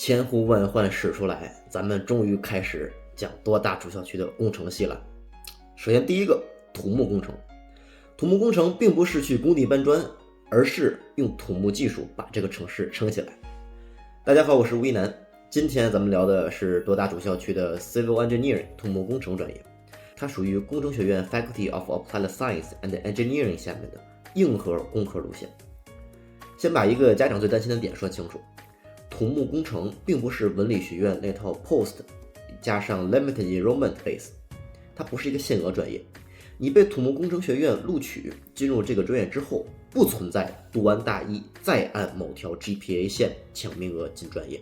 千呼万唤始出来，咱们终于开始讲多大主校区的工程系了。首先第一个，土木工程。土木工程并不是去工地搬砖，而是用土木技术把这个城市撑起来。大家好，我是吴一楠，今天咱们聊的是多大主校区的 Civil Engineering 土木工程专业，它属于工程学院 Faculty of Applied Science and Engineering 下面的硬核工科路线。先把一个家长最担心的点说清楚，土木工程并不是文理学院那套 Post 加上 Limited Enrollment Base， 它不是一个限额专业。你被土木工程学院录取进入这个专业之后，不存在读完大一再按某条 GPA 线抢名额进专业，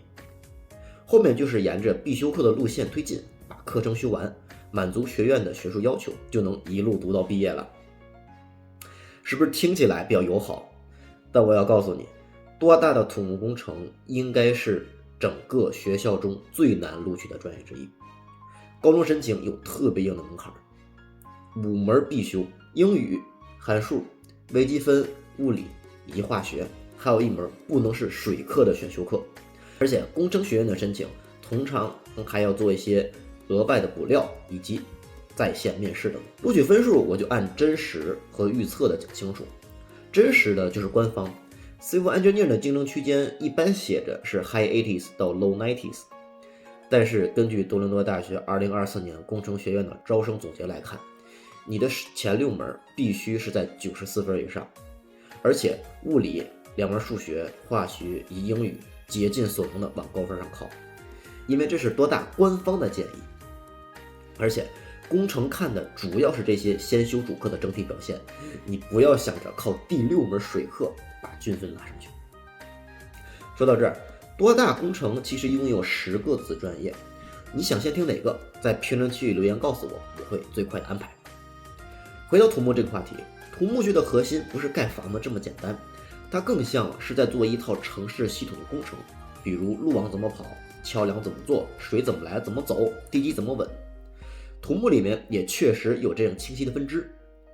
后面就是沿着必修课的路线推进，把课程修完，满足学院的学术要求，就能一路读到毕业了。是不是听起来比较友好？但我要告诉你，多大的土木工程应该是整个学校中最难录取的专业之一。高中申请有特别硬的门槛，5门必修，英语、函数、微积分、物理以及化学，还有1门不能是水课的选修课。而且工程学院的申请通常还要做一些额外的补料以及在线面试等。录取分数我就按真实和预测的讲清楚。真实的就是官方 Civil Engineering 的竞争区间一般写着是 High 80s 到 Low 90s， 但是根据多伦多大学2024年工程学院的招生总结来看，你的前6门必须是在94分以上，而且物理、2门数学、化学以及英语竭尽所能的往高分上靠，因为这是多大官方的建议。而且工程看的主要是这些先修主课的整体表现，你不要想着靠第6门水课把均分拉上去。说到这儿，多大工程其实一共有10个子专业，你想先听哪个，在评论区里留言告诉我，我会最快的安排。回到土木这个话题，土木学的核心不是盖房子这么简单，它更像是在做一套城市系统的工程，比如路网怎么跑，桥梁怎么做，水怎么来怎么走，地基怎么稳。土木里面也确实有这样清晰的分支，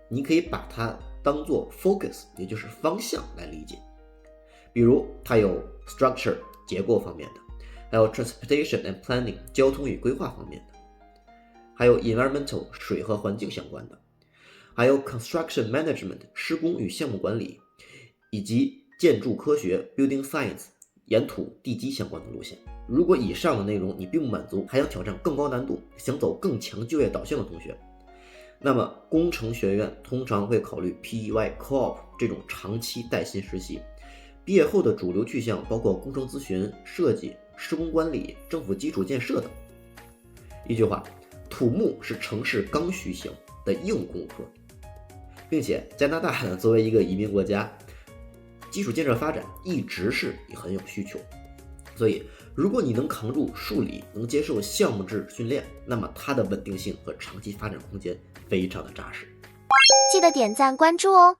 你可以把它当做 focus， 也就是方向来理解。比如它有 structure 结构方面的，还有 transportation and planning 交通与规划方面的，还有 environmental 水和环境相关的，还有 construction management 施工与项目管理，以及建筑科学 building science 岩土地基相关的路线。如果以上的内容你并不满足，还想挑战更高难度，想走更强就业导向的同学，那么工程学院通常会考虑 PEY Co-op 这种长期带薪实习。毕业后的主流去向包括工程咨询、设计、施工管理、政府基础建设等。一句话，土木是城市刚需型的硬工科，并且加拿大作为一个移民国家，基础建设发展一直是很有需求，所以如果你能扛住数理，能接受项目制训练，那么它的稳定性和长期发展空间非常的扎实。记得点赞关注哦。